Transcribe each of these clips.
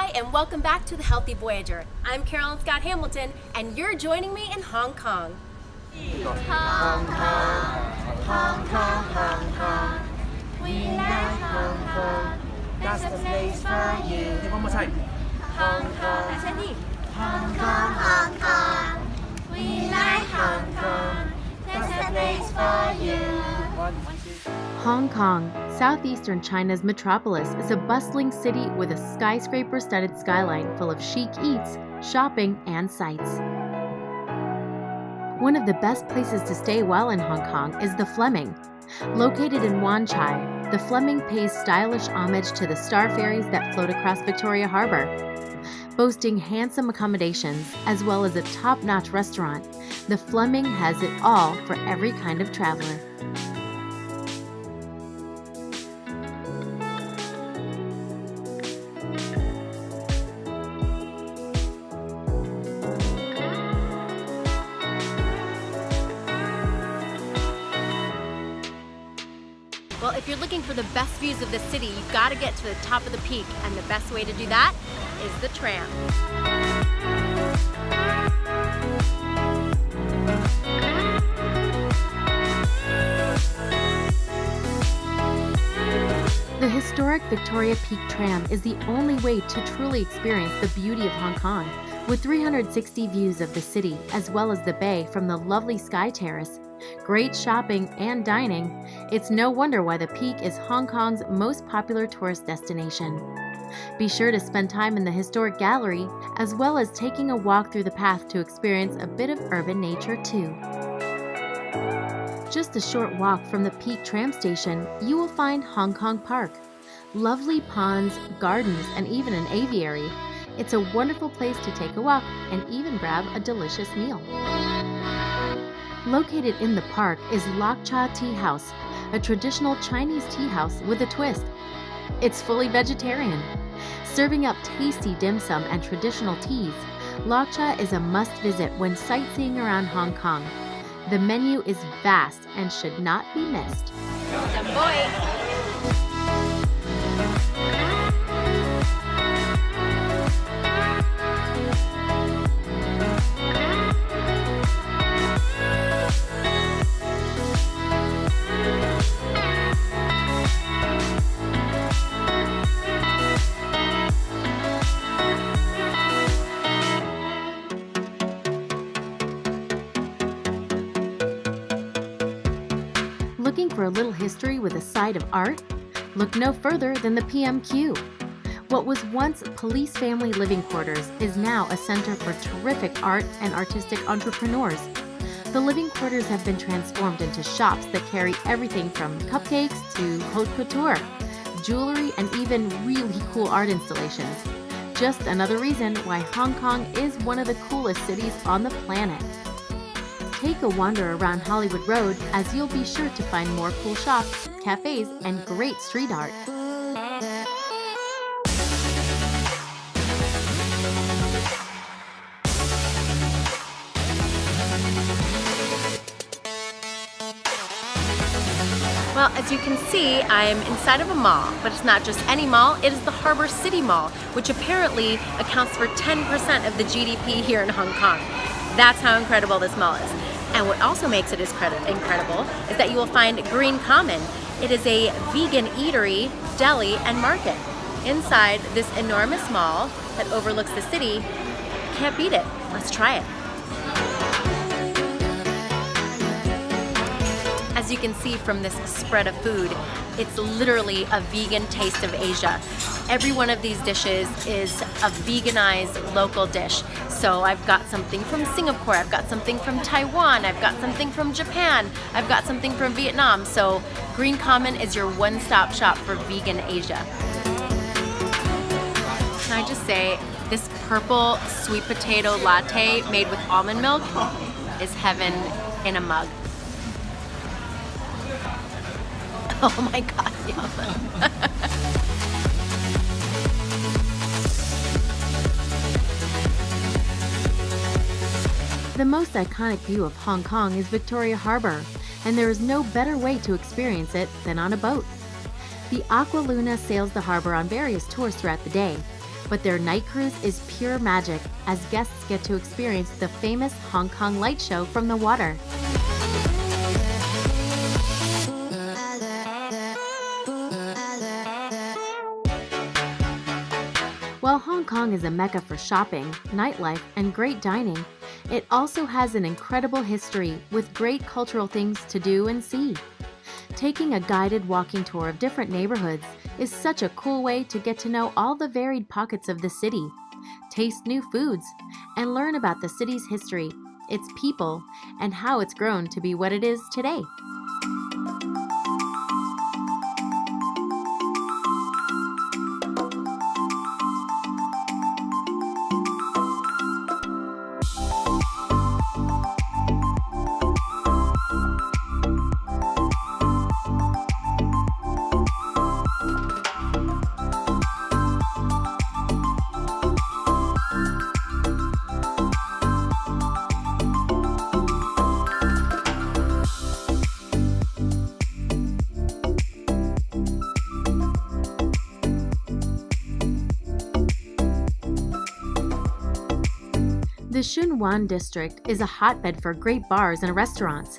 Hi, and welcome back to the Healthy Voyager. I'm Carolyn Scott Hamilton, and you're joining me in Hong Kong. Hong Kong, Hong Kong, Hong Kong. We like Hong Kong. That's the place for you. One more time. Hong Kong, Hong Kong, Hong Kong. We like Hong Kong. That's the place for you. Hong Kong, southeastern China's metropolis, is a bustling city with a skyscraper-studded skyline full of chic eats, shopping, and sights. One of the best places to stay while in Hong Kong is the Fleming. Located in Wan Chai, the Fleming pays stylish homage to the star ferries that float across Victoria Harbour. Boasting handsome accommodations as well as a top-notch restaurant, the Fleming has it all for every kind of traveler. Well, if you're looking for the best views of the city, you've got to get to the top of the peak, and the best way to do that is the tram. The historic Victoria Peak Tram is the only way to truly experience the beauty of Hong Kong. With 360 views of the city as well as the bay from the lovely Sky Terrace, great shopping and dining, it's no wonder why the Peak is Hong Kong's most popular tourist destination. Be sure to spend time in the historic gallery as well as taking a walk through the path to experience a bit of urban nature too. Just a short walk from the Peak tram station, you will find Hong Kong Park. Lovely ponds, gardens, and even an aviary. It's a wonderful place to take a walk and even grab a delicious meal. Located in the park is Lan Chai Teahouse, a traditional Chinese tea house with a twist. It's fully vegetarian. Serving up tasty dim sum and traditional teas, Lan Chai is a must-visit when sightseeing around Hong Kong. The menu is vast and should not be missed. Looking for a little history with a side of art? Look no further than the PMQ. What was once police family living quarters is now a center for terrific art and artistic entrepreneurs. The living quarters have been transformed into shops that carry everything from cupcakes to haute couture, jewelry, and even really cool art installations. Just another reason why Hong Kong is one of the coolest cities on the planet. Take a wander around Hollywood Road as you'll be sure to find more cool shops, cafes, and great street art. Well, as you can see, I'm inside of a mall, but it's not just any mall, it is the Harbour City Mall, which apparently accounts for 10% of the GDP here in Hong Kong. That's how incredible this mall is. And what also makes it incredible is that you will find Green Common. It is a vegan eatery, deli, and market. Inside this enormous mall that overlooks the city, can't beat it. Let's try it. As you can see from this spread of food, it's literally a vegan taste of Asia. Every one of these dishes is a veganized local dish. So I've got something from Singapore, I've got something from Taiwan, I've got something from Japan, I've got something from Vietnam. So Green Common is your one-stop shop for vegan Asia. Can I just say, this purple sweet potato latte made with almond milk is heaven in a mug. Oh my God, yum. The most iconic view of Hong Kong is Victoria Harbour, and there is no better way to experience it than on a boat. The Aqua Luna sails the harbour on various tours throughout the day, But their night cruise is pure magic as guests get to experience the famous Hong Kong light show from the water. While Hong Kong is a mecca for shopping, nightlife, and great dining, it also has an incredible history with great cultural things to do and see. Taking a guided walking tour of different neighborhoods is such a cool way to get to know all the varied pockets of the city, taste new foods, and learn about the city's history, its people, and how it's grown to be what it is today. The Shun Wan district is a hotbed for great bars and restaurants.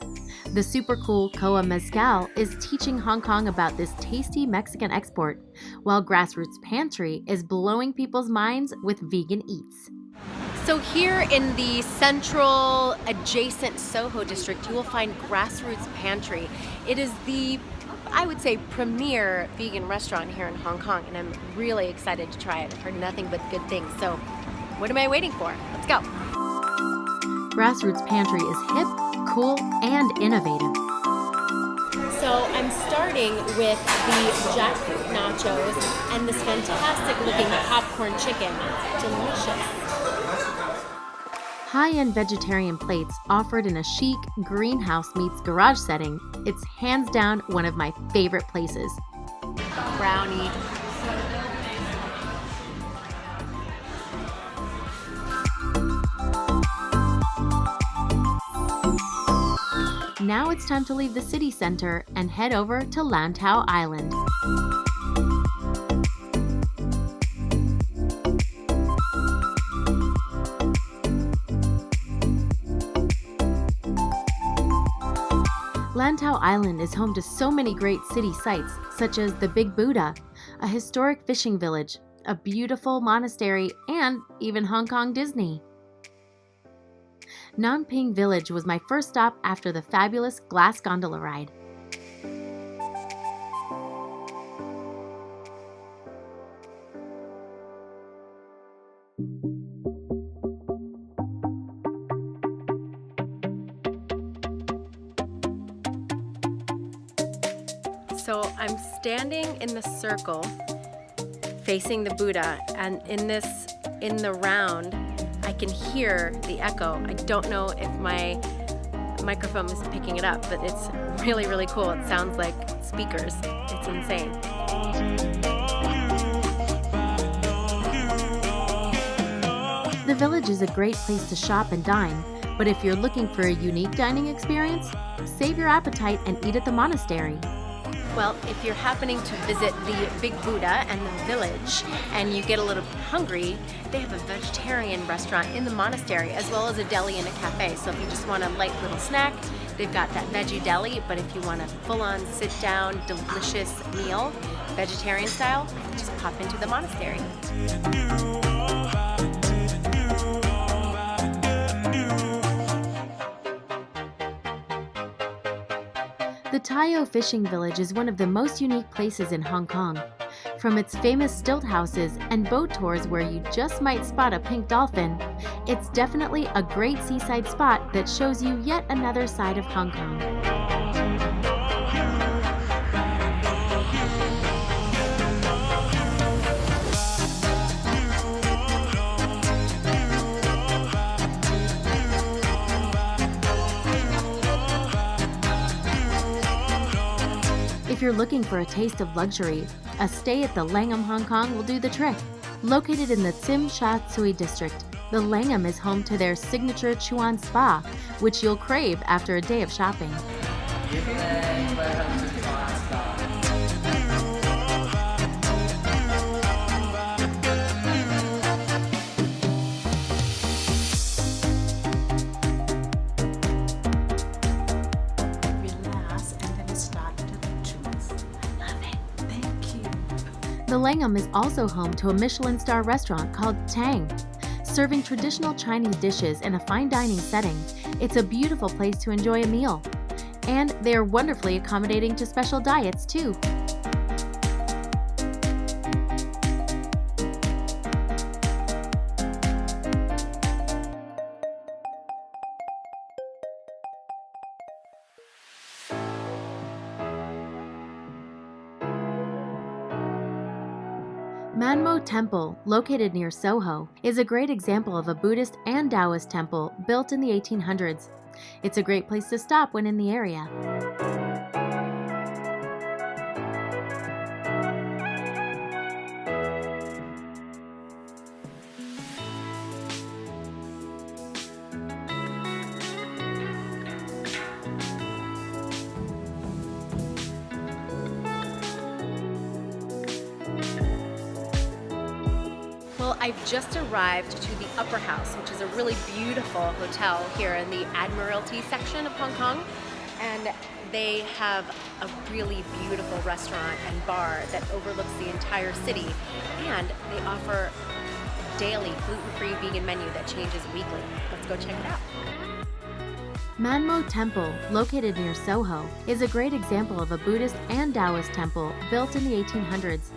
The super cool Koa Mezcal is teaching Hong Kong about this tasty Mexican export, while Grassroots Pantry is blowing people's minds with vegan eats. So here in the central adjacent Soho district, you will find Grassroots Pantry. It is the, I would say, premier vegan restaurant here in Hong Kong, and I'm really excited to try it. I've heard nothing but good things. So what am I waiting for? Let's go. Grassroots Pantry is hip, cool, and innovative. So I'm starting with the jackfruit nachos and this fantastic looking popcorn chicken. It's delicious. High-end vegetarian plates offered in a chic greenhouse meets garage setting. It's hands down one of my favorite places. Brownie. Now it's time to leave the city center and head over to Lantau Island. Lantau Island is home to so many great city sights, such as the Big Buddha, a historic fishing village, a beautiful monastery, and even Hong Kong Disney. Nam Ping Village was my first stop after the fabulous glass gondola ride. So I'm standing in the circle facing the Buddha, and in the round I can hear the echo. I don't know if my microphone is picking it up, but it's really, really cool. It sounds like speakers. It's insane. The village is a great place to shop and dine, but if you're looking for a unique dining experience, save your appetite and eat at the monastery. Well, if you're happening to visit the Big Buddha and the village and you get a little hungry, they have a vegetarian restaurant in the monastery as well as a deli and a cafe. So if you just want a light little snack, they've got that veggie deli. But if you want a full-on sit-down, delicious meal, vegetarian style, just pop into the monastery. The Tayo Fishing Village is one of the most unique places in Hong Kong. From its famous stilt houses and boat tours where you just might spot a pink dolphin, it's definitely a great seaside spot that shows you yet another side of Hong Kong. If you're looking for a taste of luxury, a stay at the Langham Hong Kong will do the trick. Located in the Tsim Sha Tsui district, the Langham is home to their signature Chuan Spa, which you'll crave after a day of shopping. The Langham is also home to a Michelin star restaurant called Tang. Serving traditional Chinese dishes in a fine dining setting, it's a beautiful place to enjoy a meal. And they are wonderfully accommodating to special diets too. Manmo Temple, located near Soho, is a great example of a Buddhist and Taoist temple built in the 1800s. It's a great place to stop when in the area. Well, I've just arrived to the Upper House, which is a really beautiful hotel here in the Admiralty section of Hong Kong. And they have a really beautiful restaurant and bar that overlooks the entire city. And they offer a daily gluten-free vegan menu that changes weekly. Let's go check it out. Manmo Temple, located near Soho, is a great example of a Buddhist and Taoist temple built in the 1800s.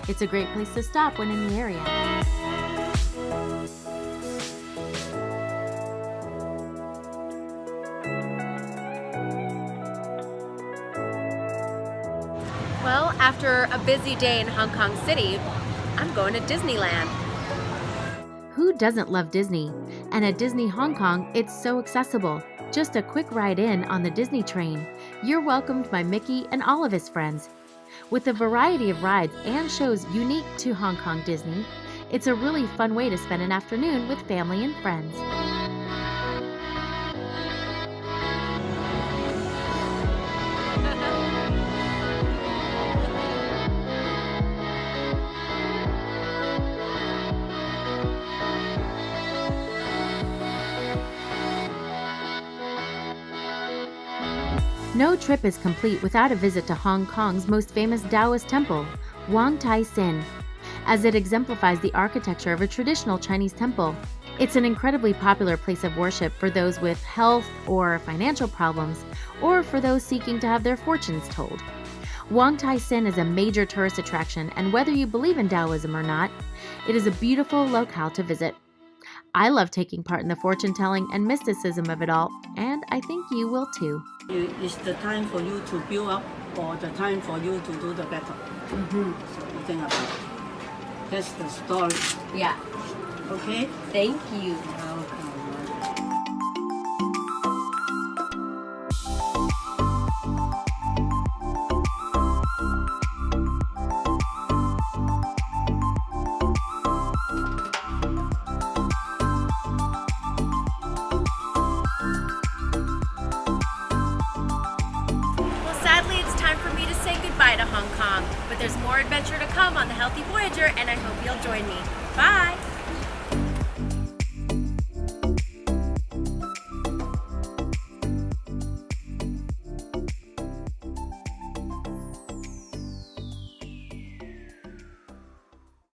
It's a great place to stop when in the area. Well, after a busy day in Hong Kong City, I'm going to Disneyland. Who doesn't love Disney? And at Disney Hong Kong, it's so accessible. Just a quick ride in on the Disney train. You're welcomed by Mickey and all of his friends. With a variety of rides and shows unique to Hong Kong Disney, it's a really fun way to spend an afternoon with family and friends. No trip is complete without a visit to Hong Kong's most famous Taoist temple, Wan Tai Sin, as it exemplifies the architecture of a traditional Chinese temple. It's an incredibly popular place of worship for those with health or financial problems, or for those seeking to have their fortunes told. Wan Tai Sin is a major tourist attraction, and whether you believe in Taoism or not, it is a beautiful locale to visit. I love taking part in the fortune-telling and mysticism of it all, and I think you will too. It's the time for you to build up or the time for you to do the better. So you think about it. That's the story. Yeah. Okay? Thank you. Goodbye to Hong Kong, but there's more adventure to come on the Healthy Voyager, and I hope you'll join me. Bye!